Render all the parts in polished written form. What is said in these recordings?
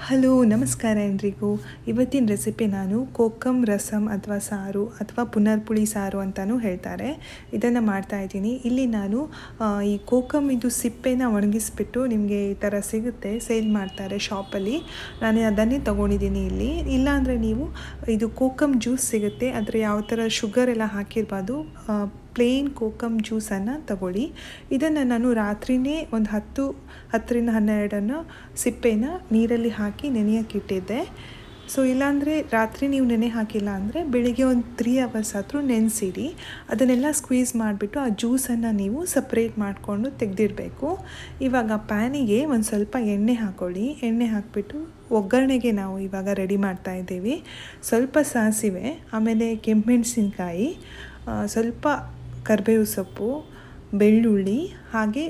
Hello ನಮಸ್ಕಾರ ಎಲ್ರಿಗೂ. ಇವತ್ತಿನ ರೆಸಿಪಿ ನಾನು ಕೋಕಮ್ ರಸಮ್ ಅಥವಾ ಸಾರು ಅಥವಾ ಪುನರ್ಪುಳಿ ಸಾರು ಅಂತಲೂ ಹೇಳ್ತಾರೆ. ಇದನ್ನು ಮಾಡ್ತಾಯಿದ್ದೀನಿ. ಇಲ್ಲಿ ನಾನು ಈ ಕೋಕಮ್ ಇದು ಸಿಪ್ಪೆನ ಒಣಗಿಸ್ಬಿಟ್ಟು ನಿಮಗೆ ಈ ಥರ ಸಿಗುತ್ತೆ, ಸೇಲ್ ಮಾಡ್ತಾರೆ ಶಾಪಲ್ಲಿ. ನಾನು ಅದನ್ನೇ ತೊಗೊಂಡಿದ್ದೀನಿ ಇಲ್ಲಿ. ಇಲ್ಲಾಂದರೆ ನೀವು ಇದು ಕೋಕಮ್ ಜ್ಯೂಸ್ ಸಿಗುತ್ತೆ, ಆದರೆ ಯಾವ ಥರ ಶುಗರ್ ಎಲ್ಲ ಹಾಕಿರ್ಬಾರ್ದು, ಪ್ಲೇನ್ ಕೋಕಮ್ ಜ್ಯೂಸನ್ನು ತಗೊಳ್ಳಿ. ಇದನ್ನು ನಾನು ರಾತ್ರಿಯೇ ಒಂದು 10ರಿಂದ 12 ಸಿಪ್ಪೆನ ನೀರಲ್ಲಿ ಹಾಕಿ ನೆನೆಯೋಕ್ಕಿಟ್ಟಿದ್ದೆ. ಸೊ ಇಲ್ಲಾಂದರೆ ರಾತ್ರಿ ನೀವು ನೆನೆ ಹಾಕಿಲ್ಲ ಅಂದರೆ ಬೆಳಿಗ್ಗೆ ಒಂದು 3 ಅವರ್ಸ್ ಆದರೂ ನೆನೆಸಿಡಿ. ಅದನ್ನೆಲ್ಲ ಸ್ಕ್ವೀಸ್ ಮಾಡಿಬಿಟ್ಟು ಆ ಜ್ಯೂಸನ್ನು ನೀವು ಸಪ್ರೇಟ್ ಮಾಡಿಕೊಂಡು ತೆಗೆದಿಡಬೇಕು. ಇವಾಗ ಪ್ಯಾನಿಗೆ ಒಂದು ಸ್ವಲ್ಪ ಎಣ್ಣೆ ಹಾಕ್ಕೊಳ್ಳಿ. ಎಣ್ಣೆ ಹಾಕಿಬಿಟ್ಟು ಒಗ್ಗರಣೆಗೆ ನಾವು ಇವಾಗ ರೆಡಿ ಮಾಡ್ತಾಯಿದ್ದೀವಿ. ಸ್ವಲ್ಪ ಸಾಸಿವೆ, ಆಮೇಲೆ ಕೆಂಪುಮೆಣಸಿನ್ಕಾಯಿ, ಸ್ವಲ್ಪ ಕರಿಬೇವು ಸೊಪ್ಪು, ಬೆಳ್ಳುಳ್ಳಿ, ಹಾಗೆ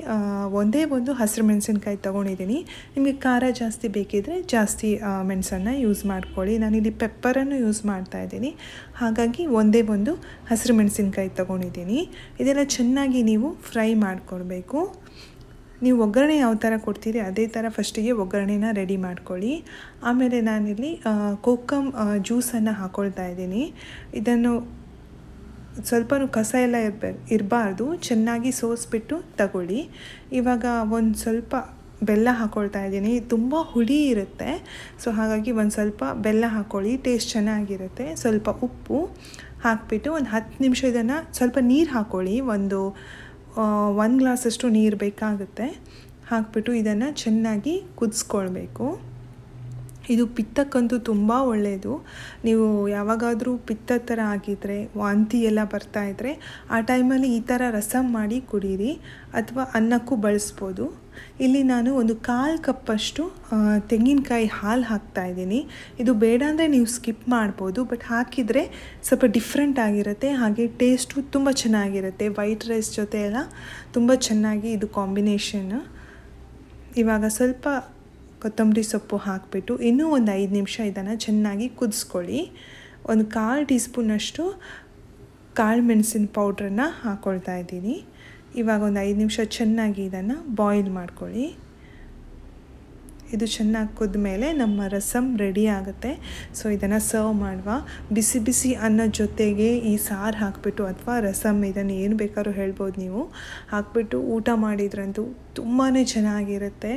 ಒಂದೇ ಒಂದು ಹಸಿರು ಮೆಣಸಿನ್ಕಾಯಿ ತೊಗೊಂಡಿದ್ದೀನಿ. ನಿಮಗೆ ಖಾರ ಜಾಸ್ತಿ ಬೇಕಿದ್ದರೆ ಜಾಸ್ತಿ ಮೆಣಸನ್ನು ಯೂಸ್ ಮಾಡ್ಕೊಳ್ಳಿ. ನಾನಿಲ್ಲಿ ಪೆಪ್ಪರನ್ನು ಯೂಸ್ ಮಾಡ್ತಾಯಿದ್ದೀನಿ, ಹಾಗಾಗಿ ಒಂದೇ ಒಂದು ಹಸಿರು ಮೆಣಸಿನ್ಕಾಯಿ ತೊಗೊಂಡಿದ್ದೀನಿ. ಇದೆಲ್ಲ ಚೆನ್ನಾಗಿ ನೀವು ಫ್ರೈ ಮಾಡಿಕೊಡ್ಬೇಕು. ನೀವು ಒಗ್ಗರಣೆ ಯಾವ ಥರ ಕೊಡ್ತೀರಿ ಅದೇ ಥರ ಫಸ್ಟಿಗೆ ಒಗ್ಗರಣೆನ ರೆಡಿ ಮಾಡ್ಕೊಳ್ಳಿ. ಆಮೇಲೆ ನಾನಿಲ್ಲಿ ಕೋಕಮ್ ಜ್ಯೂಸನ್ನು ಹಾಕ್ಕೊಳ್ತಾ ಇದ್ದೀನಿ. ಇದನ್ನು ಸ್ವಲ್ಪ ಕಸ ಎಲ್ಲ ಇರಬಾರ್ದು, ಚೆನ್ನಾಗಿ ಸೋಸಿಬಿಟ್ಟು ತಗೊಳ್ಳಿ. ಇವಾಗ ಒಂದು ಸ್ವಲ್ಪ ಬೆಲ್ಲ ಹಾಕ್ಕೊಳ್ತಾ ಇದ್ದೀನಿ. ತುಂಬ ಹುಳಿ ಇರುತ್ತೆ, ಸೊ ಹಾಗಾಗಿ ಒಂದು ಸ್ವಲ್ಪ ಬೆಲ್ಲ ಹಾಕ್ಕೊಳ್ಳಿ, ಟೇಸ್ಟ್ ಚೆನ್ನಾಗಿರುತ್ತೆ. ಸ್ವಲ್ಪ ಉಪ್ಪು ಹಾಕಿಬಿಟ್ಟು ಒಂದು 10 ನಿಮಿಷ ಇದನ್ನು ಸ್ವಲ್ಪ ನೀರು ಹಾಕ್ಕೊಳ್ಳಿ. ಒಂದು 1 ಗ್ಲಾಸಷ್ಟು ನೀರು ಬೇಕಾಗುತ್ತೆ. ಹಾಕಿಬಿಟ್ಟು ಇದನ್ನು ಚೆನ್ನಾಗಿ ಕುದಿಸ್ಕೊಳ್ಬೇಕು. ಇದು ಪಿತ್ತಕ್ಕಂತೂ ತುಂಬ ಒಳ್ಳೆಯದು. ನೀವು ಯಾವಾಗಾದರೂ ಪಿತ್ತ ಥರ ಆಗಿದ್ದರೆ, ವಾಂತಿ ಎಲ್ಲ ಬರ್ತಾಯಿದ್ರೆ ಆ ಟೈಮಲ್ಲಿ ಈ ಥರ ರಸಮ್ ಮಾಡಿ ಕುಡೀರಿ, ಅಥವಾ ಅನ್ನಕ್ಕೂ ಬಳಸ್ಬೋದು. ಇಲ್ಲಿ ನಾನು ಒಂದು 1/4 ಕಪ್ಪಷ್ಟು ತೆಂಗಿನಕಾಯಿ ಹಾಲು ಹಾಕ್ತಾಯಿದ್ದೀನಿ. ಇದು ಬೇಡ ಅಂದರೆ ನೀವು ಸ್ಕಿಪ್ ಮಾಡ್ಬೋದು, ಬಟ್ ಹಾಕಿದರೆ ಸ್ವಲ್ಪ ಡಿಫ್ರೆಂಟ್ ಆಗಿರುತ್ತೆ, ಹಾಗೆ ಟೇಸ್ಟು ತುಂಬ ಚೆನ್ನಾಗಿರುತ್ತೆ. ವೈಟ್ ರೈಸ್ ಜೊತೆ ಎಲ್ಲ ತುಂಬ ಚೆನ್ನಾಗಿ ಇದು ಕಾಂಬಿನೇಷನ್. ಇವಾಗ ಸ್ವಲ್ಪ ಕೊತ್ತಂಬರಿ ಸೊಪ್ಪು ಹಾಕಿಬಿಟ್ಟು ಇನ್ನೂ ಒಂದು 5 ನಿಮಿಷ ಇದನ್ನು ಚೆನ್ನಾಗಿ ಕುದಿಸ್ಕೊಳ್ಳಿ. ಒಂದು 1/4 ಟೀ ಸ್ಪೂನಷ್ಟು ಕಾಳು ಮೆಣಸಿನ ಪೌಡ್ರನ್ನು ಹಾಕ್ಕೊಳ್ತಾ ಇದ್ದೀನಿ. ಇವಾಗ ಒಂದು 5 ನಿಮಿಷ ಚೆನ್ನಾಗಿ ಇದನ್ನು ಬಾಯ್ಲ್ ಮಾಡ್ಕೊಳ್ಳಿ. ಇದು ಚೆನ್ನಾಗಿ ಕುದ್ದ ಮೇಲೆ ನಮ್ಮ ರಸಮ್ ರೆಡಿ ಆಗುತ್ತೆ. ಸೊ ಇದನ್ನು ಸರ್ವ್ ಮಾಡುವ. ಬಿಸಿ ಬಿಸಿ ಅನ್ನದ ಜೊತೆಗೆ ಈ ಸಾರು ಹಾಕಿಬಿಟ್ಟು ಅಥವಾ ರಸಮ್, ಇದನ್ನು ಏನು ಬೇಕಾದ್ರೂ ಹೇಳ್ಬೋದು ನೀವು, ಹಾಕಿಬಿಟ್ಟು ಊಟ ಮಾಡಿದ್ರಂತೂ ತುಂಬಾ ಚೆನ್ನಾಗಿರುತ್ತೆ.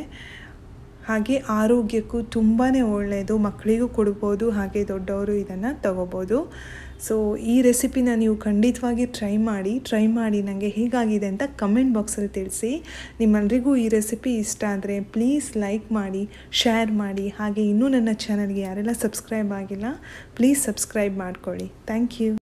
ಹಾಗೆ ಆರೋಗ್ಯಕ್ಕೂ ತುಂಬಾ ಒಳ್ಳೆಯದು. ಮಕ್ಕಳಿಗೂ ಕೊಡ್ಬೋದು, ಹಾಗೆ ದೊಡ್ಡವರು ಇದನ್ನು ತಗೋಬೋದು. ಸೊ ಈ ರೆಸಿಪಿನ ನೀವು ಖಂಡಿತವಾಗಿ ಟ್ರೈ ಮಾಡಿ ನನಗೆ ಹೇಗಾಗಿದೆ ಅಂತ ಕಮೆಂಟ್ ಬಾಕ್ಸಲ್ಲಿ ತಿಳಿಸಿ. ನಿಮ್ಮೆಲ್ಲರಿಗೂ ಈ ರೆಸಿಪಿ ಇಷ್ಟ ಆದರೆ ಪ್ಲೀಸ್ ಲೈಕ್ ಮಾಡಿ, ಶೇರ್ ಮಾಡಿ. ಹಾಗೆ ಇನ್ನೂ ನನ್ನ ಚಾನಲ್ಗೆ ಯಾರೆಲ್ಲ ಸಬ್ಸ್ಕ್ರೈಬ್ ಆಗಿಲ್ಲ ಪ್ಲೀಸ್ ಸಬ್ಸ್ಕ್ರೈಬ್ ಮಾಡ್ಕೊಳ್ಳಿ. Thank you.